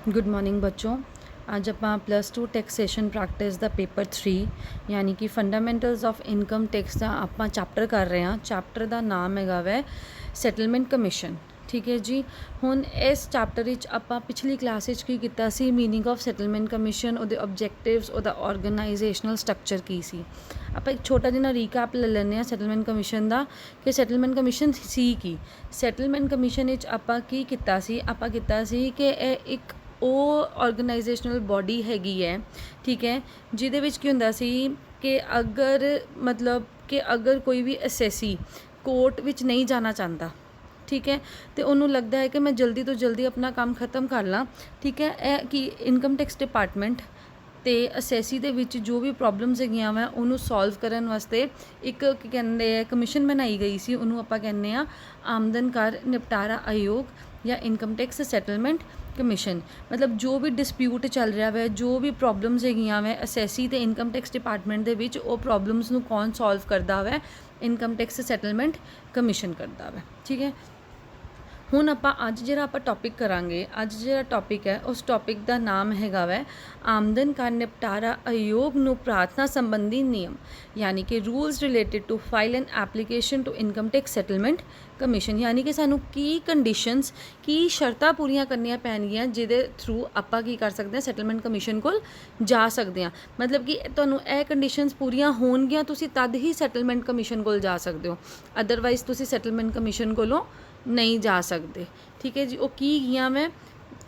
Good morning बच्चों। आज आप +2 टैक्सेशन प्रैक्टिस द पेपर 3 यानी कि फंडामेंटल्स ऑफ इनकम टैक्स का आप चैप्टर कर रहे हैं। चैप्टर का नाम हैगा वै सैटलमेंट कमीशन। ठीक है जी। हुण इस चैप्टर विच आपां पिछली क्लास विच की कीता सी, मीनिंग ऑफ सैटलमेंट कमीशन, उहदे ऑब्जैक्टिव्स, उहदा ऑर्गेनाइजेशनल स्ट्रक्चर की सी। आप एक छोटा जिहा रीकैप ले लैंदे आ सैटलमेंट कमीशन का कि सैटलमेंट कमीशन सी की। सैटलमेंट कमीशन विच आपां की कीता सी, आपां कीता सी कि एक ਉਹ ऑर्गेनाइजेशनल बॉडी हैगी है। ठीक है, ਜਿਹਦੇ ਵਿੱਚ ਕੀ ਹੁੰਦਾ ਸੀ कि अगर मतलब कि अगर कोई भी असैसी कोर्ट ਵਿੱਚ नहीं जाना चाहता, ठीक है, तो उन्होंने लगता है कि मैं जल्दी तो जल्दी अपना काम ख़त्म कर ਲਾਂ। ठीक है, कि इनकम टैक्स डिपार्टमेंट ਤੇ ਅਸੈਸੀ ਦੇ ਵਿੱਚ ਜੋ ਵੀ ਪ੍ਰੋਬਲਮਸ ਹੈਗੀਆਂ ਵਾ ਉਹਨੂੰ ਸੋਲਵ ਕਰਨ ਵਾਸਤੇ ਇੱਕ ਕੀ ਕਹਿੰਦੇ ਆ ਕਮਿਸ਼ਨ ਬਣਾਈ ਗਈ ਸੀ। ਉਹਨੂੰ ਆਪਾਂ ਕਹਿੰਦੇ ਆ ਆਮਦਨ ਕਰ ਨਿਪਟਾਰਾ ਆਯੋਗ ਜਾਂ ਇਨਕਮ ਟੈਕਸ ਸੈਟਲਮੈਂਟ ਕਮਿਸ਼ਨ। ਮਤਲਬ ਜੋ ਵੀ ਡਿਸਪਿਊਟ ਚੱਲ ਰਿਹਾ ਵਾ, ਜੋ ਵੀ ਪ੍ਰੋਬਲਮਸ ਹੈਗੀਆਂ ਵਾ ਅਸੈਸੀ ਤੇ ਇਨਕਮ ਟੈਕਸ ਡਿਪਾਰਟਮੈਂਟ ਦੇ ਵਿੱਚ, ਉਹ ਪ੍ਰੋਬਲਮਸ ਨੂੰ ਕੌਣ ਸੋਲਵ ਕਰਦਾ ਵਾ? ਇਨਕਮ ਟੈਕਸ ਸੈਟਲਮੈਂਟ ਕਮਿਸ਼ਨ ਕਰਦਾ ਵਾ। ਠੀਕ ਹੈ, ਹੁਣ ਆਪਾਂ ਅੱਜ ਜਿਹੜਾ ਆਪਾਂ ਟੌਪਿਕ ਕਰਾਂਗੇ, ਅੱਜ ਜਿਹੜਾ ਟੌਪਿਕ ਹੈ ਉਸ ਟੌਪਿਕ ਦਾ ਨਾਮ ਹੈਗਾ ਵੈ ਆਮਦਨ ਕਰ ਨਿਪਟਾਰਾ ਆਯੋਗ ਨੂੰ ਪ੍ਰਾਰਥਨਾ ਸੰਬੰਧੀ ਨਿਯਮ, ਯਾਨੀ ਕਿ rules related to file an application to income tax settlement commission. ਯਾਨੀ ਕਿ ਸਾਨੂੰ ਕੀ ਕੰਡੀਸ਼ਨਸ, ਕੀ ਸ਼ਰਤਾਂ ਪੂਰੀਆਂ ਕਰਨੀਆਂ ਪੈਣਗੀਆਂ ਜਿਹਦੇ ਥਰੂ ਆਪਾਂ ਕੀ ਕਰ ਸਕਦੇ ਹਾਂ, ਸੈਟਲਮੈਂਟ ਕਮਿਸ਼ਨ ਕੋਲ ਜਾ ਸਕਦੇ ਹਾਂ। ਮਤਲਬ ਕਿ ਤੁਹਾਨੂੰ ਇਹ ਕੰਡੀਸ਼ਨਸ ਪੂਰੀਆਂ ਹੋਣਗੀਆਂ, ਤੁਸੀਂ ਤਦ ਹੀ ਸੈਟਲਮੈਂਟ ਕਮਿਸ਼ਨ ਕੋਲ ਜਾ ਸਕਦੇ ਹੋ, ਅਦਰਵਾਈਜ਼ ਤੁਸੀਂ ਸੈਟਲਮੈਂਟ ਕਮਿਸ਼ਨ ਕੋਲੋਂ नहीं जा सकते। ठीक है जी। वो की गया मैं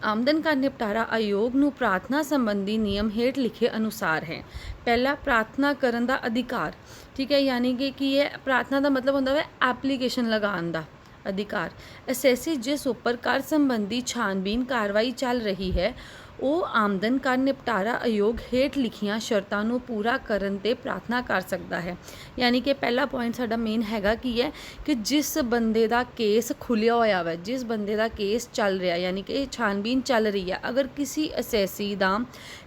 आमदन का निपटारा आयोग ਨੂੰ प्रार्थना संबंधी नियम हेठ लिखे अनुसार है। पहला प्रार्थना करन दा अधिकार। ठीक है, यानी कि ये प्रार्थना का मतलब होंदा है एप्लीकेशन लगान दा अधिकार। असैसी जिस उपर कर संबंधी छानबीन कार्रवाई चल रही है ਉਹ ਆਮਦਨ ਕਰ ਨਿਪਟਾਰਾ ਆਯੋਗ ਹੇਠ ਲਿਖੀਆਂ ਸ਼ਰਤਾਂ ਨੂੰ ਪੂਰਾ ਕਰਨ 'ਤੇ ਪ੍ਰਾਰਥਨਾ ਕਰ ਸਕਦਾ ਹੈ। ਯਾਨੀ ਕਿ ਪਹਿਲਾ ਪੁਆਇੰਟ ਸਾਡਾ ਮੇਨ ਹੈਗਾ ਕੀ ਹੈ ਕਿ ਜਿਸ ਬੰਦੇ ਦਾ ਕੇਸ ਖੁੱਲਿਆ ਹੋਇਆ ਵਾ, ਜਿਸ ਬੰਦੇ ਦਾ ਕੇਸ ਚੱਲ ਰਿਹਾ, ਯਾਨੀ ਕਿ ਛਾਨਬੀਨ ਚੱਲ ਰਹੀ ਹੈ, ਅਗਰ ਕਿਸੇ ਅਸੈਸੀ ਦਾ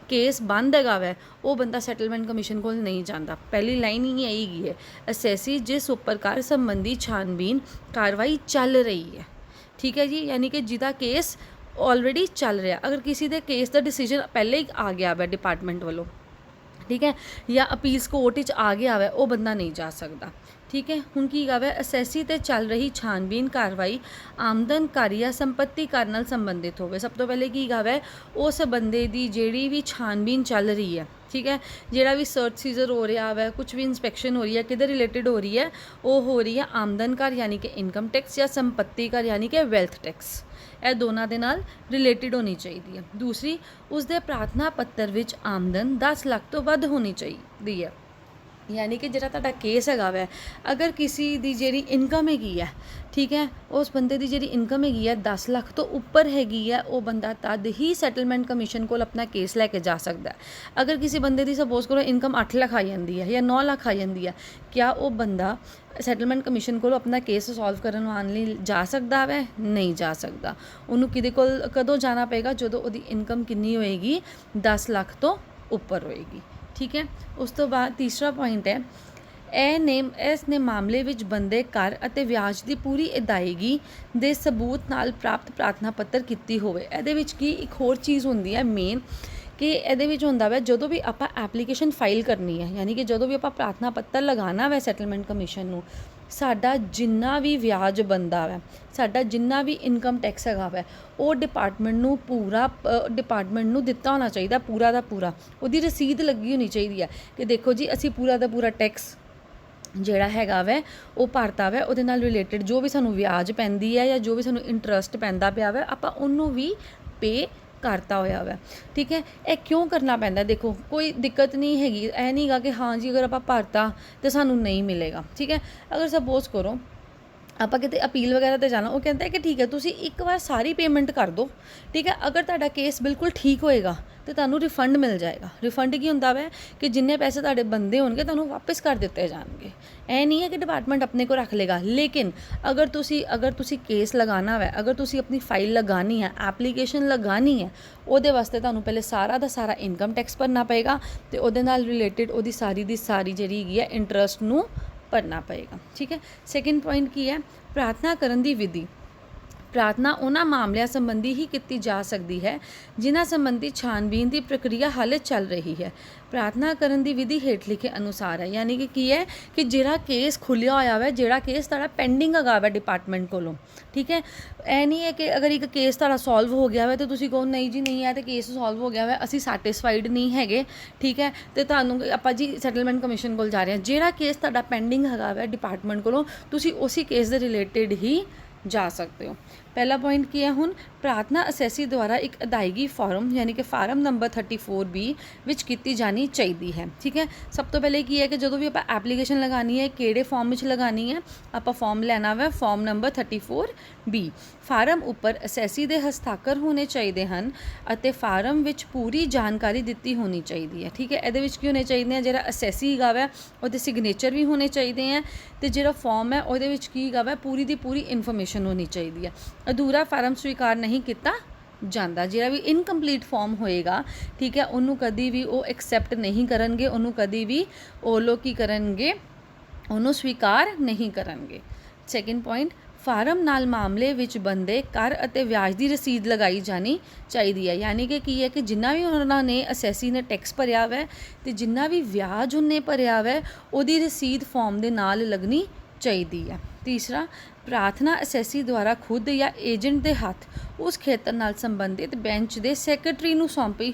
ਕੇਸ ਬੰਦ ਹੈਗਾ ਵੈ, ਉਹ ਬੰਦਾ ਸੈਟਲਮੈਂਟ ਕਮਿਸ਼ਨ ਕੋਲ ਨਹੀਂ ਜਾਂਦਾ। ਪਹਿਲੀ ਲਾਈਨ ਹੀ ਆਏਗੀ ਹੈ, ਅਸੈਸੀ ਜਿਸ ਉੱਪਰ ਕਰ ਸੰਬੰਧੀ ਛਾਨਬੀਨ ਕਾਰਵਾਈ ਚੱਲ ਰਹੀ ਹੈ। ਠੀਕ ਹੈ ਜੀ, ਯਾਨੀ ਕਿ ਜਿਹਦਾ ਕੇਸ ऑलरेडी चल रहा, अगर किसी के केस का डिसीजन पहले ही आ गया वै डिपार्टमेंट वालों, ठीक है, या अपील्स कोर्ट आ गया वै, वो बंदा नहीं जा सकता। ठीक है, हुण की गा वै असैसी ते चल रही छानबीन कार्रवाई आमदन कर या संपत्ति कर नाल संबंधित होवे। सब तो पहले की गा वै उस बंदे दी जेड़ी भी छानबीन चल रही है, ठीक है, जेड़ा भी सर्च सीजर हो रहा है, कुछ भी इंस्पैक्शन हो रही है, किधर रिलेटेड हो रही है, वो हो रही है आमदन कर यानी कि इनकम टैक्स या संपत्ति कर यानी कि वैल्थ टैक्स। ਇਹ ਦੋਨਾਂ ਦੇ ਨਾਲ ਰਿਲੇਟਡ ਹੋਣੀ ਚਾਹੀਦੀ ਹੈ। ਦੂਸਰੀ, ਉਸਦੇ ਪ੍ਰਾਰਥਨਾ ਪੱਤਰ ਵਿੱਚ ਆਮਦਨ 10 ਲੱਖ ਤੋਂ ਵੱਧ ਹੋਣੀ ਚਾਹੀਦੀ ਹੈ। यानी कि ਜਿਹੜਾ ਤੁਹਾਡਾ ਕੇਸ ਹੈਗਾ ਵੈ, ਅਗਰ ਕਿਸੇ ਦੀ ਜਿਹੜੀ ਇਨਕਮ ਹੈਗੀ ਹੈ, ਠੀਕ ਹੈ, ਉਸ ਬੰਦੇ ਦੀ ਜਿਹੜੀ ਇਨਕਮ ਹੈਗੀ ਹੈ 10 ਲੱਖ ਤੋਂ ਉੱਪਰ ਹੈਗੀ ਹੈ, ਉਹ ਬੰਦਾ ਤਦ ਹੀ ਸੈਟਲਮੈਂਟ ਕਮਿਸ਼ਨ ਕੋਲ ਆਪਣਾ ਕੇਸ ਲੈ ਕੇ ਜਾ ਸਕਦਾ ਹੈ। ਅਗਰ ਕਿਸੇ ਬੰਦੇ ਦੀ ਸਪੋਜ਼ ਕਰੋ ਇਨਕਮ 8 ਲੱਖ ਆ ਜਾਂਦੀ ਹੈ ਜਾਂ 9 ਲੱਖ ਆ ਜਾਂਦੀ ਹੈ, ਕਿਆ ਉਹ ਬੰਦਾ ਸੈਟਲਮੈਂਟ ਕਮਿਸ਼ਨ ਕੋਲ ਆਪਣਾ ਕੇਸ ਸੋਲਵ ਕਰਵਾਉਣ ਲਈ ਜਾ ਸਕਦਾ ਵੈ? ਨਹੀਂ ਜਾ ਸਕਦਾ। ਉਹਨੂੰ ਕਿਹਦੇ ਕੋਲ ਕਦੋਂ ਜਾਣਾ ਪਏਗਾ? ਜਦੋਂ ਉਹਦੀ ਇਨਕਮ ਕਿੰਨੀ ਹੋਏਗੀ? 10 ਲੱਖ ਤੋਂ ਉੱਪਰ ਹੋਏਗੀ। ठीक है, उस तो बाद तीसरा पॉइंट है इस ने मामले विच बंदे कर अते व्याज की पूरी अदायगी दे सबूत नाल प्राप्त प्रार्थना पत्र कीती होवे। इहदे विच की एक होर चीज़ हुंदी है मेन कि इहदे विच हुंदा वा जदों भी आपां एप्लीकेशन फाइल करनी है, यानी कि जदों भी आपां प्रार्थना पत्र लगाना वै सैटलमेंट कमीशन नूं, साडा जिन्ना भी व्याज बनदा वै, साडा जिन्ना भी इनकम टैक्स हैगा वै, ਉਹ ਡਿਪਾਰਟਮੈਂਟ ਨੂੰ ਪੂਰਾ ਡਿਪਾਰਟਮੈਂਟ ਨੂੰ ਦਿੱਤਾ ਹੋਣਾ ਚਾਹੀਦਾ, ਪੂਰਾ ਦਾ ਪੂਰਾ ਉਹਦੀ ਰਸੀਦ ਲੱਗੀ ਹੋਣੀ ਚਾਹੀਦੀ ਹੈ ਕਿ ਦੇਖੋ ਜੀ ਅਸੀਂ ਪੂਰਾ ਦਾ ਪੂਰਾ ਟੈਕਸ ਜਿਹੜਾ ਹੈਗਾ ਵੈ ਉਹ ਭਰਤਾ ਵੈ, ਉਹਦੇ ਨਾਲ ਰਿਲੇਟਡ ਜੋ ਵੀ ਸਾਨੂੰ ਵਿਆਜ ਪੈਂਦੀ ਹੈ ਜਾਂ ਜੋ ਵੀ ਸਾਨੂੰ ਇੰਟਰਸਟ ਪੈਂਦਾ ਪਿਆ ਵੈ, ਆਪਾਂ ਉਹਨੂੰ ਵੀ ਪੇ ਕਰਤਾ ਹੋਇਆ ਵੈ। ਠੀਕ ਹੈ, ਇਹ ਕਿਉਂ ਕਰਨਾ ਪੈਂਦਾ? ਦੇਖੋ ਕੋਈ ਦਿੱਕਤ ਨਹੀਂ ਹੈਗੀ, ਇਹ ਨਹੀਂ ਗਾ ਕਿ ਹਾਂ ਜੀ ਅਗਰ ਆਪਾਂ ਭਰਤਾ ਤਾਂ ਸਾਨੂੰ ਨਹੀਂ ਮਿਲੇਗਾ। ਠੀਕ ਹੈ, ਅਗਰ ਸਪੋਜ਼ ਕਰੋ ਆਪਾਂ ਕਿਤੇ ਅਪੀਲ ਵਗੈਰਾ 'ਤੇ ਜਾਣਾ, ਉਹ ਕਹਿੰਦਾ ਹੈ ਕਿ ਠੀਕ ਹੈ ਤੁਸੀਂ ਇੱਕ ਵਾਰ ਸਾਰੀ ਪੇਮੈਂਟ ਕਰ ਦਿਓ, ਠੀਕ ਹੈ, ਅਗਰ ਤੁਹਾਡਾ ਕੇਸ ਬਿਲਕੁਲ ਠੀਕ ਹੋਏਗਾ ਤਾਂ ਤੁਹਾਨੂੰ ਰਿਫੰਡ ਮਿਲ ਜਾਏਗਾ। ਰਿਫੰਡ ਕੀ ਹੁੰਦਾ ਵੈ ਕਿ ਜਿੰਨੇ ਪੈਸੇ ਤੁਹਾਡੇ ਬੰਦੇ ਹੋਣਗੇ ਤੁਹਾਨੂੰ ਵਾਪਸ ਕਰ ਦਿੱਤੇ ਜਾਣਗੇ। ਇਹ ਨਹੀਂ ਹੈ ਕਿ ਡਿਪਾਰਟਮੈਂਟ ਆਪਣੇ ਕੋਲ ਰੱਖ ਲੇਗਾ। ਲੇਕਿਨ ਅਗਰ ਤੁਸੀਂ ਕੇਸ ਲਗਾਉਣਾ ਵੈ, ਅਗਰ ਤੁਸੀਂ ਆਪਣੀ ਫਾਈਲ ਲਗਾਉਣੀ ਹੈ, ਐਪਲੀਕੇਸ਼ਨ ਲਗਾਉਣੀ ਹੈ, ਉਹਦੇ ਵਾਸਤੇ ਤੁਹਾਨੂੰ ਪਹਿਲੇ ਸਾਰਾ ਦਾ ਸਾਰਾ ਇਨਕਮ ਟੈਕਸ ਭਰਨਾ ਪਏਗਾ ਅਤੇ ਉਹਦੇ ਨਾਲ ਰਿਲੇਟਡ ਉਹਦੀ ਸਾਰੀ ਦੀ ਸਾਰੀ ਜਿਹੜੀ ਹੈਗੀ ਹੈ ਇੰਟਰਸਟ ਨੂੰ ਭਰਨਾ ਪਏਗਾ। ਠੀਕ ਹੈ, ਸੈਕਿੰਡ ਪੁਆਇੰਟ ਕੀ ਹੈ? ਪ੍ਰਾਰਥਨਾ ਕਰਨ ਦੀ ਵਿਧੀ। ਪ੍ਰਾਰਥਨਾ ਉਹਨਾਂ ਮਾਮਲਿਆਂ ਸੰਬੰਧੀ ਹੀ ਕੀਤੀ ਜਾ ਸਕਦੀ ਹੈ ਜਿਨ੍ਹਾਂ ਸੰਬੰਧੀ ਛਾਣਬੀਨ ਦੀ ਪ੍ਰਕਿਰਿਆ ਹਾਲੇ ਚੱਲ ਰਹੀ ਹੈ। ਪ੍ਰਾਰਥਨਾ ਕਰਨ ਦੀ ਵਿਧੀ ਹੇਠ ਲਿਖੇ ਅਨੁਸਾਰ ਹੈ, ਯਾਨੀ ਕਿ ਕੀ ਹੈ ਕਿ ਜਿਹੜਾ ਕੇਸ ਖੁੱਲਿਆ ਹੋਇਆ ਵਾ, ਜਿਹੜਾ ਕੇਸ ਤੁਹਾਡਾ ਪੈਂਡਿੰਗ ਹੈਗਾ ਵਾ ਡਿਪਾਰਟਮੈਂਟ ਕੋਲੋਂ, ਠੀਕ ਹੈ। ਇਹ ਨਹੀਂ ਹੈ ਕਿ ਅਗਰ ਇੱਕ ਕੇਸ ਤੁਹਾਡਾ ਸੋਲਵ ਹੋ ਗਿਆ ਵਾ ਤੇ ਤੁਸੀਂ ਕਹੋ ਨਹੀਂ ਜੀ ਨਹੀਂ ਹੈ ਤੇ ਕੇਸ ਸੋਲਵ ਹੋ ਗਿਆ ਵਾ, ਅਸੀਂ ਸੈਟਿਸਫਾਈਡ ਨਹੀਂ ਹੈਗੇ, ਠੀਕ ਹੈ, ਤੇ ਤੁਹਾਨੂੰ ਆਪਾਂ ਜੀ ਸੈਟਲਮੈਂਟ ਕਮਿਸ਼ਨ ਕੋਲ ਜਾ ਰਹੇ ਹਾਂ। ਜਿਹੜਾ ਕੇਸ ਤੁਹਾਡਾ ਪੈਂਡਿੰਗ ਹੈਗਾ ਵਾ ਡਿਪਾਰਟਮੈਂਟ ਕੋਲੋਂ, ਤੁਸੀਂ ਉਸੇ ਕੇਸ ਦੇ ਰਿਲੇਟਿਡ ਹੀ ਜਾ ਸਕਦੇ ਹੋ। ਪਹਿਲਾ ਪੁਆਇੰਟ ਕੀ ਹੈ, ਹੁਣ ਪ੍ਰਾਰਥਨਾ ਅਸੈਸੀ ਦੁਆਰਾ ਇੱਕ ਅਦਾਇਗੀ ਫਾਰਮ ਯਾਨੀ ਕਿ ਫਾਰਮ ਨੰਬਰ 34B ਵਿੱਚ ਕੀਤੀ ਜਾਣੀ ਚਾਹੀਦੀ ਹੈ, ਠੀਕ ਹੈ। ਸਭ ਤੋਂ ਪਹਿਲੇ ਕੀ ਹੈ ਕਿ ਜਦੋਂ ਵੀ ਆਪਾਂ ਐਪਲੀਕੇਸ਼ਨ ਲਗਾਉਣੀ ਹੈ, ਕਿਹੜੇ ਫਾਰਮ ਵਿੱਚ ਲਗਾਉਣੀ ਹੈ, ਆਪਾਂ ਫਾਰਮ ਲੈਣਾ ਵਾ ਫਾਰਮ ਨੰਬਰ 34B। ਫਾਰਮ ਉੱਪਰ ਅਸੈਸੀ ਦੇ ਹਸਤਾਖਰ ਹੋਣੇ ਚਾਹੀਦੇ ਹਨ ਅਤੇ ਫਾਰਮ ਵਿੱਚ ਪੂਰੀ ਜਾਣਕਾਰੀ ਦਿੱਤੀ ਹੋਣੀ ਚਾਹੀਦੀ ਹੈ, ਠੀਕ ਹੈ। ਇਹਦੇ ਵਿੱਚ ਕੀ ਹੋਣੇ ਚਾਹੀਦੇ ਆ, ਜਿਹੜਾ ਅਸੈਸੀ ਹੈਗਾ ਵਾ ਉਹਦੇ ਸਿਗਨੇਚਰ ਵੀ ਹੋਣੇ ਚਾਹੀਦੇ ਆ ਤੇ ਜਿਹੜਾ ਫਾਰਮ ਹੈ ਉਹਦੇ ਵਿੱਚ ਕੀ ਹੈਗਾ ਵਾ ਪੂਰੀ ਦੀ ਪੂਰੀ ਇਨਫੋਰਮੇਸ਼ਨ ਹੋਣੀ ਚਾਹੀਦੀ ਹੈ। ਅਧੂਰਾ ਫਾਰਮ ਸਵੀਕਾਰ ਨਹੀਂ ਕੀਤਾ ਜਾਂਦਾ, ਜਿਹੜਾ ਵੀ ਇਨਕੰਪਲੀਟ ਫਾਰਮ ਹੋਏਗਾ, ਠੀਕ ਹੈ, ਉਹਨੂੰ ਕਦੀ ਵੀ ਉਹ ਐਕਸੈਪਟ ਨਹੀਂ ਕਰਨਗੇ, ਉਹਨੂੰ ਕਦੀ ਵੀ ਉਹ ਲੋਕ ਕੀ ਕਰਨਗੇ, ਉਹਨੂੰ ਸਵੀਕਾਰ ਨਹੀਂ ਕਰਨਗੇ। ਸੈਕਿੰਡ ਪੁਆਇੰਟ, ਫਾਰਮ ਨਾਲ ਮਾਮਲੇ ਵਿੱਚ ਬੰਦੇ ਕਰ ਅਤੇ ਵਿਆਜ ਦੀ ਰਸੀਦ ਲਗਾਈ ਜਾਣੀ ਚਾਹੀਦੀ ਹੈ, ਯਾਨੀ ਕਿ ਕੀ ਹੈ ਕਿ ਜਿੰਨਾ ਵੀ ਉਹਨਾਂ ਨੇ ਅਸੈਸੀ ਨੇ ਟੈਕਸ ਭਰਿਆ ਵੈ ਤੇ ਜਿੰਨਾ ਵੀ ਵਿਆਜ ਉਹਨੇ ਭਰਿਆ ਵੈ ਉਹਦੀ ਰਸੀਦ ਫਾਰਮ ਦੇ ਨਾਲ ਲੱਗਣੀ ਚਾਹੀਦੀ ਹੈ। ਤੀਸਰਾ, ਪ੍ਰਾਰਥਨਾ ਅਸੈਸੀ ਦੁਆਰਾ ਖੁਦ ਜਾਂ ਏਜੰਟ ਦੇ ਹੱਥ ਉਸ ਖੇਤਰ ਨਾਲ ਸੰਬੰਧਿਤ ਬੈਂਚ ਦੇ ਸੈਕਟਰੀ ਨੂੰ ਸੌਂਪੀ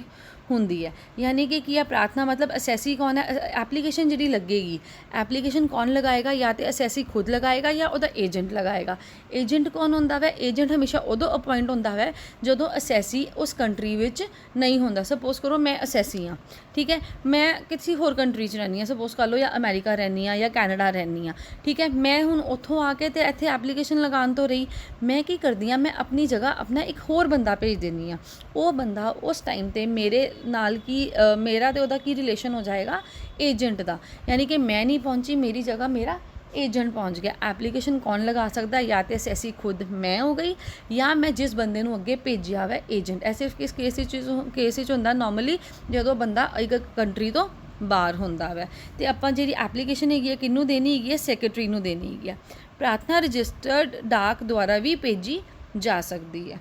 ਹੁੰਦੀ ਹੈ, ਯਾਨੀ ਕਿ ਕੀ ਹੈ ਪ੍ਰਾਰਥਨਾ ਮਤਲਬ ਅਸੈਸੀ ਕੌਣ ਹੈ, ਐਪਲੀਕੇਸ਼ਨ ਜਿਹੜੀ ਲੱਗੇਗੀ, ਐਪਲੀਕੇਸ਼ਨ ਕੌਣ ਲਗਾਏਗਾ, ਜਾਂ ਤੇ ਅਸੈਸੀ ਖੁਦ ਲਗਾਏਗਾ ਜਾਂ ਉਹਦਾ ਏਜੰਟ ਲਗਾਏਗਾ। ਏਜੰਟ ਕੌਣ ਹੁੰਦਾ ਵੈ, ਏਜੰਟ ਹਮੇਸ਼ਾ ਉਦੋਂ ਅਪਾਇੰਟ ਹੁੰਦਾ ਵੈ ਜਦੋਂ ਅਸੈਸੀ ਉਸ ਕੰਟਰੀ ਵਿੱਚ ਨਹੀਂ ਹੁੰਦਾ। ਸਪੋਜ਼ ਕਰੋ ਮੈਂ ਅਸੈਸੀ ਹਾਂ, ਠੀਕ ਹੈ, ਮੈਂ ਕਿਸੇ ਹੋਰ ਕੰਟਰੀ 'ਚ ਰਹਿੰਦੀ ਹਾਂ, ਸਪੋਜ਼ ਕਰ ਲਓ ਜਾਂ ਅਮਰੀਕਾ ਰਹਿੰਦੀ ਹਾਂ ਜਾਂ ਕੈਨੇਡਾ ਰਹਿੰਦੀ ਹਾਂ, ਠੀਕ ਹੈ। ਮੈਂ ਹੁਣ ਉੱਥੋਂ ਆ ਕੇ ਤੇ ਇੱਥੇ ਐਪਲੀਕੇਸ਼ਨ ਲਗਾਉਣ ਤੋਂ ਰਹੀ, ਮੈਂ ਕੀ ਕਰਦੀ ਹਾਂ, ਮੈਂ ਆਪਣੀ ਜਗ੍ਹਾ ਆਪਣਾ ਇੱਕ ਹੋਰ ਬੰਦਾ ਭੇਜ ਦਿੰਦੀ ਹਾਂ। ਉਹ ਬੰਦਾ ਉਸ ਟਾਈਮ 'ਤੇ ਮੇਰੇ ਨਾਲ ਕੀ ਮੇਰਾ ਤੇ ਉਹਦਾ ਕੀ ਰਿਲੇਸ਼ਨ ਹੋ ਜਾਏਗਾ, ਏਜੰਟ ਦਾ, ਯਾਨੀ ਕਿ ਮੈਂ ਨਹੀਂ ਪਹੁੰਚੀ, ਮੇਰੀ ਜਗ੍ਹਾ ਮੇਰਾ ਏਜੰਟ ਪਹੁੰਚ ਗਿਆ। ਐਪਲੀਕੇਸ਼ਨ ਕੌਣ ਲਗਾ ਸਕਦਾ, ਜਾਂ ਤੇ ਅਸੈਸੀ ਖੁਦ ਮੈਂ ਹੋ ਗਈ ਜਾਂ ਮੈਂ ਜਿਸ ਬੰਦੇ ਨੂੰ ਅੱਗੇ ਭੇਜਿਆ ਵਾ ਏਜੰਟ। ਐ ਸਿਰਫ ਕਿਸ ਕੇਸ ਵਿੱਚ ਹੁੰਦਾ ਨਾਰਮਲੀ ਜਦੋਂ ਬੰਦਾ ਇੱਕ ਕੰਟਰੀ ਤੋਂ ਬਾਹਰ ਹੁੰਦਾ ਵਾ। ਤੇ ਆਪਾਂ ਜਿਹੜੀ ਐਪਲੀਕੇਸ਼ਨ ਹੈਗੀ ਹੈ ਕਿਹਨੂੰ ਦੇਣੀ ਹੈਗੀ ਹੈ, ਸੈਕਟਰੀ ਨੂੰ ਦੇਣੀ ਹੈਗੀ ਹੈ। ਪ੍ਰਾਰਥਨਾ ਰਜਿਸਟਰਡ ਡਾਕ ਦੁਆਰਾ ਵੀ ਭੇਜੀ ਜਾ ਸਕਦੀ ਹੈ,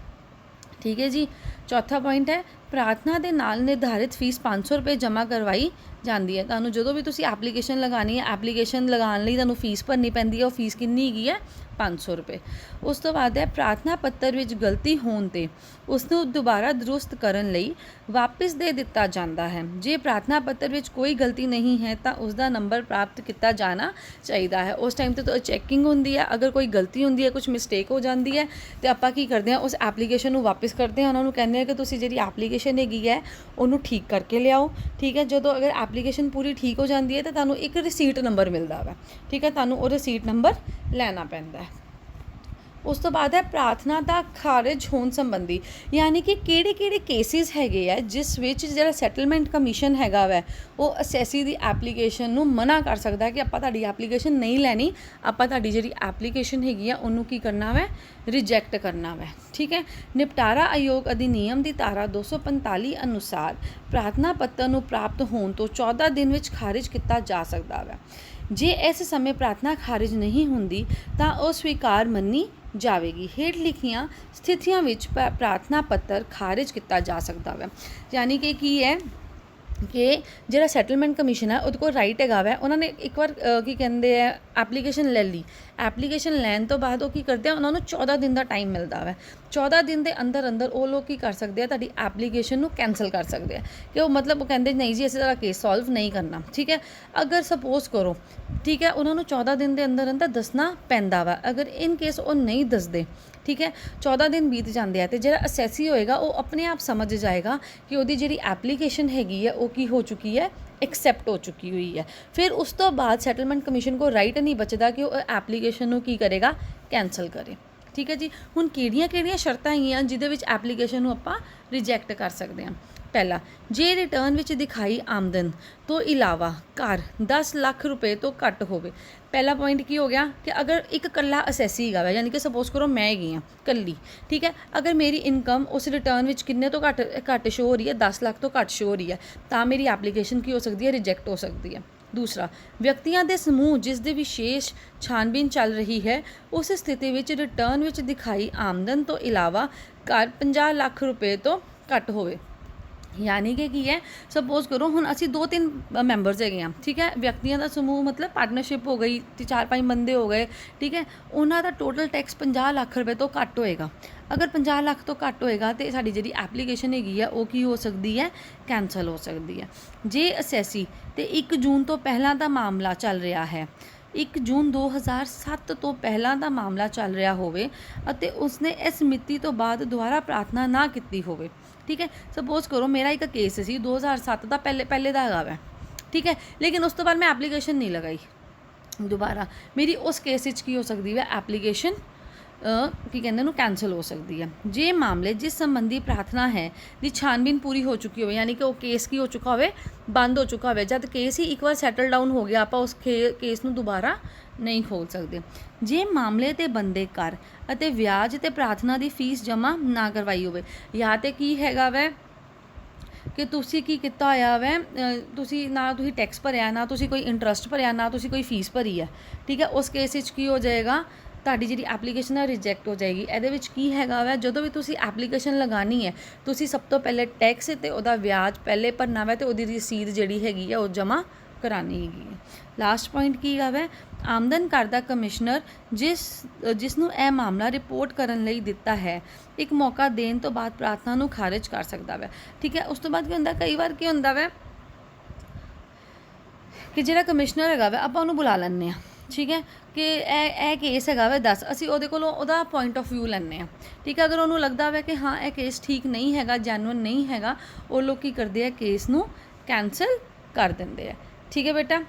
ਠੀਕ ਹੈ ਜੀ। ਚੌਥਾ ਪੁਆਇੰਟ ਹੈ, ਪ੍ਰਾਰਥਨਾ ਦੇ ਨਾਲ ਨਿਰਧਾਰਿਤ ਫੀਸ 500 ਰੁਪਏ ਜਮ੍ਹਾਂ ਕਰਵਾਈ ਜਾਂਦੀ ਹੈ। ਤੁਹਾਨੂੰ ਜਦੋਂ ਵੀ ਤੁਸੀਂ ਐਪਲੀਕੇਸ਼ਨ ਲਗਾਉਣੀ ਹੈ, ਐਪਲੀਕੇਸ਼ਨ ਲਗਾਉਣ ਲਈ ਤੁਹਾਨੂੰ ਫੀਸ ਭਰਨੀ ਪੈਂਦੀ ਹੈ। ਉਹ ਫੀਸ ਕਿੰਨੀ ਹੈਗੀ ਹੈ, 500 ਰੁਪਏ। ਉਸ ਤੋਂ ਬਾਅਦ ਹੈ, ਪ੍ਰਾਰਥਨਾ ਪੱਤਰ ਵਿੱਚ ਗਲਤੀ ਹੋਣ 'ਤੇ ਉਸ ਨੂੰ ਦੁਬਾਰਾ ਦਰੁਸਤ ਕਰਨ ਲਈ ਵਾਪਿਸ ਦੇ ਦਿੱਤਾ ਜਾਂਦਾ ਹੈ। ਜੇ ਪ੍ਰਾਰਥਨਾ ਪੱਤਰ ਵਿੱਚ ਕੋਈ ਗਲਤੀ ਨਹੀਂ ਹੈ ਤਾਂ ਉਸ ਦਾ ਨੰਬਰ ਪ੍ਰਾਪਤ ਕੀਤਾ ਜਾਣਾ ਚਾਹੀਦਾ ਹੈ। ਉਸ ਟਾਈਮ 'ਤੇ ਚੈਕਿੰਗ ਹੁੰਦੀ ਹੈ, ਅਗਰ ਕੋਈ ਗਲਤੀ ਹੁੰਦੀ ਹੈ, ਕੁਝ ਮਿਸਟੇਕ ਹੋ ਜਾਂਦੀ ਹੈ ਤੇ ਆਪਾਂ ਕੀ ਕਰਦੇ ਹਾਂ, ਉਸ ਐਪਲੀਕੇਸ਼ਨ ਨੂੰ ਵਾਪਿਸ ਕਰਦੇ ਹਾਂ। ਉਹਨਾਂ ਨੂੰ ਕਹਿੰਦੇ ਆ ਕਿ ਤੁਸੀਂ ਜਿਹੜੀ ਐਪਲੀਕੇਸ਼ਨ ਹੈਗੀ ਹੈ ਉਹਨੂੰ ਠੀਕ ਕਰਕੇ ਲਿਆਓ, ਠੀਕ ਹੈ। ਜਦੋਂ ਅਗਰ ਐਪਲੀਕੇਸ਼ਨ ਪੂਰੀ ਠੀਕ ਹੋ ਜਾਂਦੀ ਹੈ ਤਾਂ ਤੁਹਾਨੂੰ ਇੱਕ ਰਿਸੀਟ ਨੰਬਰ ਮਿਲਦਾ ਵਾ, ਠੀਕ ਹੈ, ਤੁਹਾਨੂੰ ਉਹ ਰਿਸੀਟ ਨੰਬਰ ਲੈਣਾ ਪੈਂਦਾ ਹੈ। ਉਸ ਤੋਂ ਬਾਅਦ ਹੈ ਪ੍ਰਾਰਥਨਾ ਦਾ ਖਾਰਜ ਹੋਣ ਸੰਬੰਧੀ, ਯਾਨੀ ਕਿ ਕਿਹੜੇ ਕਿਹੜੇ ਕੇਸਿਸ ਹੈਗੇ ਆ ਜਿਸ ਵਿੱਚ ਜਿਹੜਾ ਸੈਟਲਮੈਂਟ ਕਮਿਸ਼ਨ ਹੈਗਾ ਵੈ ਉਹ ਅਸੈਸੀ ਦੀ ਐਪਲੀਕੇਸ਼ਨ ਨੂੰ ਮਨਾ ਕਰ ਸਕਦਾ ਕਿ ਆਪਾਂ ਤੁਹਾਡੀ ਐਪਲੀਕੇਸ਼ਨ ਨਹੀਂ ਲੈਣੀ, ਆਪਾਂ ਤੁਹਾਡੀ ਜਿਹੜੀ ਐਪਲੀਕੇਸ਼ਨ ਹੈਗੀ ਆ ਉਹਨੂੰ ਕੀ ਕਰਨਾ ਵੈ, ਰਿਜੈਕਟ ਕਰਨਾ ਵੈ, ਠੀਕ ਹੈ। ਨਿਪਟਾਰਾ ਆਯੋਗ ਅਧਿਨਿਯਮ ਦੀ ਧਾਰਾ 245 ਅਨੁਸਾਰ ਪ੍ਰਾਰਥਨਾ ਪੱਤਰ ਨੂੰ ਪ੍ਰਾਪਤ ਹੋਣ ਤੋਂ 14 ਦਿਨ ਵਿੱਚ ਖਾਰਿਜ ਕੀਤਾ ਜਾ ਸਕਦਾ ਵੈ। ਜੇ ਇਸ ਸਮੇਂ ਪ੍ਰਾਰਥਨਾ ਖਾਰਿਜ ਨਹੀਂ ਹੁੰਦੀ ਤਾਂ ਉਹ ਸਵੀਕਾਰ ਮੰਨੀ ਜਾਵੇਗੀ। ਹੇਠ ਲਿਖੀਆਂ ਸਥਿਤੀਆਂ ਵਿੱਚ ਪ੍ਰਾਰਥਨਾ ਪੱਤਰ ਖਾਰਿਜ ਕੀਤਾ ਜਾ ਸਕਦਾ ਹੈ, ਯਾਨੀ ਕਿ ਕੀ ਹੈ ਕਿ ਜਿਹੜਾ ਸੈਟਲਮੈਂਟ ਕਮਿਸ਼ਨ ਹੈ ਉਹਦੇ ਕੋਲ ਰਾਈਟ ਹੈਗਾ ਵੈ, ਉਹਨਾਂ ਨੇ ਇੱਕ ਵਾਰ ਕੀ ਕਹਿੰਦੇ ਆ ਐਪਲੀਕੇਸ਼ਨ ਲੈ ਲਈ, ਐਪਲੀਕੇਸ਼ਨ ਲੈਣ ਤੋਂ ਬਾਅਦ ਉਹ ਕੀ ਕਰਦੇ ਆ, ਉਹਨਾਂ ਨੂੰ 14 ਦਿਨ ਦਾ ਟਾਈਮ ਮਿਲਦਾ ਵੈ। 14 ਦਿਨ ਦੇ ਅੰਦਰ ਅੰਦਰ ਉਹ ਲੋਕ ਕੀ ਕਰ ਸਕਦੇ ਆ, ਤੁਹਾਡੀ ਐਪਲੀਕੇਸ਼ਨ ਨੂੰ ਕੈਂਸਲ ਕਰ ਸਕਦੇ ਆ ਕਿ ਉਹ ਮਤਲਬ ਉਹ ਕਹਿੰਦੇ ਨਹੀਂ ਜੀ ਅਸੀਂ ਤੁਹਾਡਾ ਕੇਸ ਸੋਲਵ ਨਹੀਂ ਕਰਨਾ, ਠੀਕ ਹੈ। ਅਗਰ ਸਪੋਜ਼ ਕਰੋ, ਠੀਕ ਹੈ, ਉਹਨਾਂ ਨੂੰ 14 ਦਿਨ ਦੇ ਅੰਦਰ ਅੰਦਰ ਦੱਸਣਾ ਪੈਂਦਾ ਵਾ। ਅਗਰ ਇਨ ਕੇਸ ਉਹ ਨਹੀਂ ਦੱਸਦੇ, ਠੀਕ ਹੈ, 14 ਦਿਨ ਬੀਤ ਜਾਂਦੇ ਆ ਤੇ ਜਿਹੜਾ ਅਸੈਸੀ ਹੋਏਗਾ ਉਹ ਆਪਣੇ ਆਪ ਸਮਝ ਜਾਏਗਾ ਕਿ ਉਹਦੀ ਜਿਹੜੀ ਐਪਲੀਕੇਸ਼ਨ ਹੈਗੀ ਹੈ ਉਹ ਕੀ ਹੋ ਚੁੱਕੀ ਹੈ, ਐਕਸੈਪਟ ਹੋ ਚੁੱਕੀ ਹੋਈ ਹੈ। ਫਿਰ ਉਸ ਤੋਂ ਬਾਅਦ ਸੈਟਲਮੈਂਟ ਕਮਿਸ਼ਨ ਕੋਲ ਰਾਈਟ ਨਹੀਂ ਬਚਦਾ ਕਿ ਉਹ ਐਪਲੀਕੇਸ਼ਨ ਨੂੰ ਕੀ ਕਰੇਗਾ, ਕੈਂਸਲ ਕਰੇ, ਠੀਕ ਹੈ ਜੀ। ਹੁਣ ਕਿਹੜੀਆਂ ਸ਼ਰਤਾਂ ਹੈਗੀਆਂ ਜਿਹਦੇ ਵਿੱਚ ਐਪਲੀਕੇਸ਼ਨ ਨੂੰ ਆਪਾਂ ਰਿਜੈਕਟ ਕਰ ਸਕਦੇ ਹਾਂ। ਪਹਿਲਾ, ਜੇ ਰਿਟਰਨ ਵਿੱਚ ਦਿਖਾਈ ਆਮਦਨ ਤੋਂ ਇਲਾਵਾ ਘਰ 10 ਲੱਖ ਰੁਪਏ ਤੋਂ ਘੱਟ ਹੋਵੇ। ਪਹਿਲਾ ਪੁਆਇੰਟ ਕੀ ਹੋ ਗਿਆ ਕਿ ਅਗਰ ਇੱਕ ਇਕੱਲਾ ਅਸੈਸੀ ਹੈਗਾ ਵਾ, ਯਾਨੀ ਕਿ ਸਪੋਜ਼ ਕਰੋ ਮੈਂ ਹੈਗੀ ਹਾਂ ਇਕੱਲੀ, ਠੀਕ ਹੈ, ਅਗਰ ਮੇਰੀ ਇਨਕਮ ਉਸ ਰਿਟਰਨ ਵਿੱਚ ਕਿੰਨੇ ਤੋਂ ਘੱਟ ਸ਼ੋ ਹੋ ਰਹੀ ਹੈ, 10 ਲੱਖ ਤੋਂ ਘੱਟ ਸ਼ੋ ਹੋ ਰਹੀ ਹੈ, ਤਾਂ ਮੇਰੀ ਐਪਲੀਕੇਸ਼ਨ ਕੀ ਹੋ ਸਕਦੀ ਹੈ, ਰਿਜੈਕਟ ਹੋ ਸਕਦੀ ਹੈ। दूसरा, ਵਿਅਕਤੀਆਂ ਦੇ ਸਮੂਹ ਜਿਸ ਦੀ ਵਿਸ਼ੇਸ਼ ਛਾਣਬੀਨ ਚੱਲ ਰਹੀ ਹੈ ਉਸ ਸਥਿਤੀ ਵਿੱਚ ਰਿਟਰਨ ਵਿੱਚ ਦਿਖਾਈ ਆਮਦਨ ਤੋਂ ਇਲਾਵਾ ਕਰ 50 ਲੱਖ ਰੁਪਏ ਤੋਂ ਘੱਟ ਹੋਵੇ। यानी कि की है सपोज करो हुण असी 2-3 मैंबरस है, ठीक है, व्यक्तियों का समूह मतलब पार्टनरशिप हो गई, 4-5 बंदे हो गए, ठीक है, उन्हों का टोटल टैक्स 50 लाख रुपए तो घट होएगा। अगर 50 लाख तो घट होएगा तो साडी जिहड़ी एप्लीकेशन हैगी है वो की हो सकती है, कैंसल हो सकती है। जे असैसी तो 1 जून तो पहला का मामला चल रहा है, 1 जून 2007 तो पहला का मामला चल रहा होवे अते उसने इस मिति तो बाद दोबारा प्रार्थना ना की होवे, ठीक है। सपोज करो मेरा एक केस सी 2007 का पहले का हैगा वै, ठीक है, लेकिन उस तो बाद मैं एप्लीकेशन नहीं लगाई दोबारा, मेरी उस केस की हो सकती है एप्लीकेशन की कहते हैं कैंसल हो सकती है। जे मामले जिस संबंधी प्रार्थना है दी छानबीन पूरी हो चुकी हो, यानी कि वो केस की हो चुका हो, बंद हो चुका हो, जब केस ही एक बार सैटल डाउन हो गया आप उस केस ਨੂੰ दोबारा नहीं खोल सकते। जे मामले ते बंदे कर ਅਤੇ ਵਿਆਜ ਤੇ ਪ੍ਰਾਰਥਨਾ ਦੀ ਫੀਸ ਜਮ੍ਹਾਂ ਨਾ ਕਰਵਾਈ ਹੋਵੇ, ਜਾਂ ਤੇ ਕੀ ਹੈਗਾ ਵੈ ਕਿ ਤੁਸੀਂ ਕੀ ਕੀਤਾ ਹੋਇਆ ਵੈ, ਤੁਸੀਂ ਨਾ ਤੁਸੀਂ ਟੈਕਸ ਭਰਿਆ, ਨਾ ਤੁਸੀਂ ਕੋਈ ਇੰਟਰਸਟ ਭਰਿਆ, ਨਾ ਤੁਸੀਂ ਕੋਈ ਫੀਸ ਭਰੀ ਹੈ, ਠੀਕ ਹੈ, ਉਸ ਕੇਸ ਵਿੱਚ ਕੀ ਹੋ ਜਾਏਗਾ, ਤੁਹਾਡੀ ਜਿਹੜੀ ਐਪਲੀਕੇਸ਼ਨ ਹੈ ਰਿਜੈਕਟ ਹੋ ਜਾਏਗੀ। ਇਹਦੇ ਵਿੱਚ ਕੀ ਹੈਗਾ ਵੈ, ਜਦੋਂ ਵੀ ਤੁਸੀਂ ਐਪਲੀਕੇਸ਼ਨ ਲਗਾਉਣੀ ਹੈ ਤੁਸੀਂ ਸਭ ਤੋਂ ਪਹਿਲੇ ਟੈਕਸ ਤੇ ਉਹਦਾ ਵਿਆਜ ਪਹਿਲੇ ਭਰਨਾ ਵੈ ਤੇ ਉਹਦੀ ਰਸੀਦ ਜਿਹੜੀ ਹੈਗੀ ਹੈ ਉਹ ਜਮ੍ਹਾਂ ਕਰਾਉਣੀ ਹੈਗੀ ਹੈ। ਲਾਸਟ ਪੁਆਇੰਟ ਕੀ ਹੈਗਾ ਵੈ, ਆਮਦਨ ਕਰ ਦਾ ਕਮਿਸ਼ਨਰ ਜਿਸ ਨੂੰ ਇਹ ਮਾਮਲਾ ਰਿਪੋਰਟ ਕਰਨ ਲਈ ਦਿੱਤਾ ਹੈ ਇੱਕ ਮੌਕਾ ਦੇਣ ਤੋਂ ਬਾਅਦ ਪ੍ਰਾਰਥਨਾ ਨੂੰ ਖਾਰਿਜ ਕਰ ਸਕਦਾ ਵੈ, ਠੀਕ ਹੈ। ਉਸ ਤੋਂ ਬਾਅਦ ਕੀ ਹੁੰਦਾ, ਕਈ ਵਾਰ ਕੀ ਹੁੰਦਾ ਵੈ ਕਿ ਜਿਹੜਾ ਕਮਿਸ਼ਨਰ ਹੈਗਾ ਵੈ ਆਪਾਂ ਉਹਨੂੰ ਬੁਲਾ ਲੈਂਦੇ ਹਾਂ, ਠੀਕ ਹੈ, ਕਿ ਇਹ ਕੇਸ ਹੈਗਾ ਵੈ 10, ਅਸੀਂ ਉਹਦੇ ਕੋਲੋਂ ਉਹਦਾ ਪੁਆਇੰਟ ਆਫ ਵਿਊ ਲੈਂਦੇ ਹਾਂ, ਠੀਕ ਹੈ। ਅਗਰ ਉਹਨੂੰ ਲੱਗਦਾ ਵੈ ਕਿ ਹਾਂ ਇਹ ਕੇਸ ਠੀਕ ਨਹੀਂ ਹੈਗਾ, ਜੈਨੂਇਨ ਨਹੀਂ ਹੈਗਾ, ਉਹ ਲੋਕ ਕੀ ਕਰਦੇ ਆ, ਕੇਸ ਨੂੰ ਕੈਂਸਲ ਕਰ ਦਿੰਦੇ ਆ, ਠੀਕ ਹੈ ਬੇਟਾ।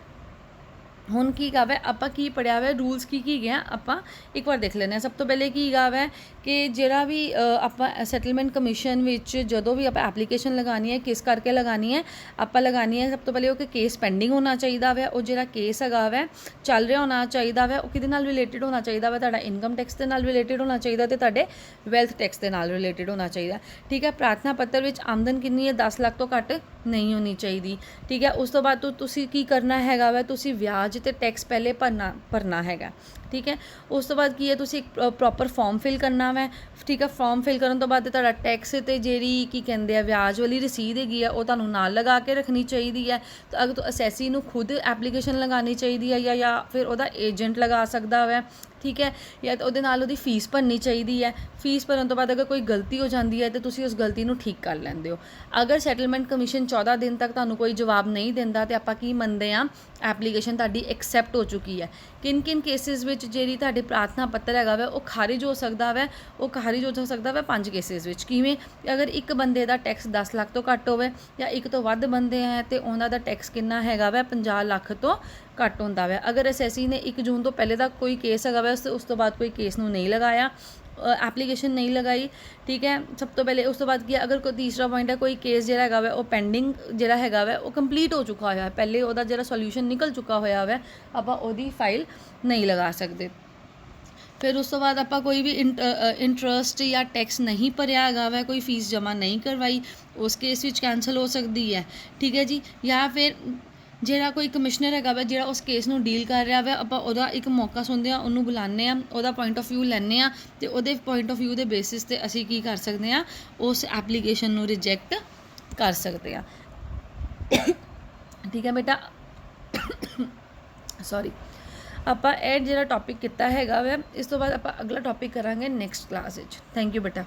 ਹੁਣ ਕੀ ਹੈਗਾ ਵੈ, ਆਪਾਂ ਕੀ ਪੜ੍ਹਿਆ ਵੈ, ਰੂਲਸ ਕੀ ਗਿਆ ਆਪਾਂ ਇੱਕ ਵਾਰ ਦੇਖ ਲੈਂਦੇ ਹਾਂ। ਸਭ ਤੋਂ ਪਹਿਲੇ ਕੀ ਹੈਗਾ ਵੈ ਕਿ ਜਿਹੜਾ ਵੀ ਆਪਾਂ ਸੈਟਲਮੈਂਟ ਕਮਿਸ਼ਨ ਵਿੱਚ ਜਦੋਂ ਵੀ ਆਪਾਂ ਐਪਲੀਕੇਸ਼ਨ ਲਗਾਉਣੀ ਹੈ, ਕਿਸ ਕਰਕੇ ਲਗਾਉਣੀ ਹੈ, ਆਪਾਂ ਲਗਾਉਣੀ ਹੈ ਸਭ ਤੋਂ ਪਹਿਲੇ ਉਹ ਕਿ ਕੇਸ ਪੈਂਡਿੰਗ ਹੋਣਾ ਚਾਹੀਦਾ ਵੈ, ਉਹ ਜਿਹੜਾ ਕੇਸ ਹੈਗਾ ਵੈ ਚੱਲ ਰਿਹਾ ਹੋਣਾ ਚਾਹੀਦਾ ਵੈ, ਉਹ ਕਿਹਦੇ ਨਾਲ ਰਿਲੇਟਡ ਹੋਣਾ ਚਾਹੀਦਾ ਵੈ, ਤੁਹਾਡਾ ਇਨਕਮ ਟੈਕਸ ਦੇ ਨਾਲ ਰਿਲੇਟਡ ਹੋਣਾ ਚਾਹੀਦਾ ਅਤੇ ਤੁਹਾਡੇ ਵੈਲਥ ਟੈਕਸ ਦੇ ਨਾਲ ਰਿਲੇਟਡ ਹੋਣਾ ਚਾਹੀਦਾ, ਠੀਕ ਹੈ। ਪ੍ਰਾਰਥਨਾ ਪੱਤਰ ਵਿੱਚ ਆਮਦਨ ਕਿੰਨੀ ਹੈ, 10 ਲੱਖ ਤੋਂ ਘੱਟ ਨਹੀਂ ਹੋਣੀ ਚਾਹੀਦੀ, ਠੀਕ ਹੈ। ਉਸ ਤੋਂ ਬਾਅਦ ਤੁਸੀਂ ਕੀ ਕਰਨਾ ਹੈਗਾ ਵੈ, ਤੁਸੀਂ ਵਿਆਜ ਤੇ ਟੈਕਸ ਪਹਿਲੇ ਭਰਨਾ ਹੈਗਾ, ਠੀਕ ਹੈ। ਉਸ ਤੋਂ ਬਾਅਦ ਕੀ ਹੈ, ਤੁਸੀਂ ਇੱਕ ਪ੍ਰੋਪਰ ਫਾਰਮ ਫਿਲ ਕਰਨਾ ਵੈ, ਠੀਕ ਹੈ। ਫਾਰਮ ਫਿਲ ਕਰਨ ਤੋਂ ਬਾਅਦ ਤੁਹਾਡਾ ਟੈਕਸ ਅਤੇ ਜਿਹੜੀ ਕੀ ਕਹਿੰਦੇ ਆ ਵਿਆਜ ਵਾਲੀ ਰਸੀਦ ਹੈਗੀ ਆ ਉਹ ਤੁਹਾਨੂੰ ਨਾਲ ਲਗਾ ਕੇ ਰੱਖਣੀ ਚਾਹੀਦੀ ਹੈ। ਤਾਂ ਅਗਰ ਅਸੈਸੀ ਨੂੰ ਖੁਦ ਐਪਲੀਕੇਸ਼ਨ ਲਗਾਉਣੀ ਚਾਹੀਦੀ ਹੈ ਜਾਂ ਫਿਰ ਉਹਦਾ ਏਜੰਟ ਲਗਾ ਸਕਦਾ ਵੈ, ਠੀਕ ਹੈ, ਜਾਂ ਉਹਦੇ ਨਾਲ ਉਹਦੀ ਫੀਸ ਭਰਨੀ ਚਾਹੀਦੀ ਹੈ। ਫੀਸ ਭਰਨ ਤੋਂ ਬਾਅਦ ਅਗਰ ਕੋਈ ਗਲਤੀ ਹੋ ਜਾਂਦੀ ਹੈ ਤਾਂ ਤੁਸੀਂ ਉਸ ਗਲਤੀ ਨੂੰ ਠੀਕ ਕਰ ਲੈਂਦੇ ਹੋ। ਅਗਰ ਸੈਟਲਮੈਂਟ ਕਮਿਸ਼ਨ 14 ਦਿਨ ਤੱਕ ਤੁਹਾਨੂੰ ਕੋਈ ਜਵਾਬ ਨਹੀਂ ਦਿੰਦਾ ਤਾਂ ਆਪਾਂ ਕੀ ਮੰਨਦੇ ਹਾਂ, ਐਪਲੀਕੇਸ਼ਨ ਤੁਹਾਡੀ ਐਕਸੈਪਟ ਹੋ ਚੁੱਕੀ ਹੈ। ਕਿਨ ਕੇਸਿਸ ਵਿੱਚ ਜਿਹੜੀ ਤੁਹਾਡੀ ਪ੍ਰਾਰਥਨਾ ਪੱਤਰ ਹੈਗਾ ਵੈ ਉਹ ਖਾਰਿਜ ਹੋ ਸਕਦਾ ਵੈ, ਉਹ ਖਾਰਿਜ ਹੋ ਸਕਦਾ ਵੈ 5 ਕੇਸਿਸ ਵਿੱਚ। ਕਿਵੇਂ, ਅਗਰ ਇੱਕ ਬੰਦੇ ਦਾ ਟੈਕਸ 10 ਲੱਖ ਤੋਂ ਘੱਟ ਹੋਵੇ ਜਾਂ ਇੱਕ ਤੋਂ ਵੱਧ ਬੰਦੇ ਹੈ ਅਤੇ ਉਹਨਾਂ ਦਾ ਟੈਕਸ ਕਿੰਨਾ ਹੈਗਾ ਵੈ 50 ਲੱਖ ਤੋਂ ਘੱਟ ਹੁੰਦਾ ਵੈ। ਅਗਰ ਅਸੈਸੀ ਨੇ 1 ਜੂਨ ਤੋਂ ਪਹਿਲੇ ਦਾ ਕੋਈ ਕੇਸ ਹੈਗਾ ਵੈ ਉਸ ਤੋਂ ਬਾਅਦ ਕੋਈ ਕੇਸ ਨੂੰ ਨਹੀਂ ਲਗਾਇਆ, ਐਪਲੀਕੇਸ਼ਨ ਨਹੀਂ ਲਗਾਈ, ਠੀਕ ਹੈ। ਸਭ ਤੋਂ ਪਹਿਲੇ ਉਸ ਤੋਂ ਬਾਅਦ ਕੀ ਅਗਰ ਕੋਈ ਤੀਸਰਾ ਪੁਆਇੰਟ ਹੈ, ਕੋਈ ਕੇਸ ਜਿਹੜਾ ਹੈਗਾ ਵੈ ਉਹ ਪੈਂਡਿੰਗ ਜਿਹੜਾ ਹੈਗਾ ਵੈ ਉਹ ਕੰਪਲੀਟ ਹੋ ਚੁੱਕਾ ਹੋਇਆ ਹੈ, ਪਹਿਲੇ ਉਹਦਾ ਜਿਹੜਾ ਸੋਲਿਊਸ਼ਨ ਨਿਕਲ ਚੁੱਕਾ ਹੋਇਆ ਵੈ, ਆਪਾਂ ਉਹਦੀ ਫਾਈਲ ਨਹੀਂ ਲਗਾ ਸਕਦੇ। ਫਿਰ ਉਸ ਤੋਂ ਬਾਅਦ ਆਪਾਂ ਕੋਈ ਵੀ ਇੰਟਰਸਟ ਜਾਂ ਟੈਕਸ ਨਹੀਂ ਭਰਿਆ ਹੈਗਾ ਵੈ, ਕੋਈ ਫੀਸ ਜਮ੍ਹਾਂ ਨਹੀਂ ਕਰਵਾਈ, ਉਸ ਕੇਸ ਵਿੱਚ ਕੈਂਸਲ ਹੋ ਸਕਦੀ ਹੈ, ਠੀਕ ਹੈ ਜੀ। ਜਾਂ ਫਿਰ ਜਿਹੜਾ ਕੋਈ ਕਮਿਸ਼ਨਰ ਹੈਗਾ ਵਾ ਜਿਹੜਾ ਉਸ ਕੇਸ ਨੂੰ ਡੀਲ ਕਰ ਰਿਹਾ ਵਾ, ਆਪਾਂ ਉਹਦਾ ਇੱਕ ਮੌਕਾ ਸੁਣਦੇ ਹਾਂ, ਉਹਨੂੰ ਬੁਲਾਉਂਦੇ ਹਾਂ, ਉਹਦਾ ਪੁਆਇੰਟ ਆਫ ਵਿਊ ਲੈਂਦੇ ਹਾਂ ਅਤੇ ਉਹਦੇ ਪੁਆਇੰਟ ਆਫ ਵਿਊ ਦੇ ਬੇਸਿਸ 'ਤੇ ਅਸੀਂ ਕੀ ਕਰ ਸਕਦੇ ਹਾਂ, ਉਸ ਐਪਲੀਕੇਸ਼ਨ ਨੂੰ ਰਿਜੈਕਟ ਕਰ ਸਕਦੇ ਹਾਂ, ਠੀਕ ਹੈ ਬੇਟਾ। ਸੌਰੀ, ਆਪਾਂ ਇਹ ਜਿਹੜਾ ਟੌਪਿਕ ਕੀਤਾ ਹੈਗਾ ਵਾ, ਇਸ ਤੋਂ ਬਾਅਦ ਆਪਾਂ ਅਗਲਾ ਟੌਪਿਕ ਕਰਾਂਗੇ ਨੈਕਸਟ ਕਲਾਸ ਵਿੱਚ। ਥੈਂਕ ਯੂ ਬੇਟਾ।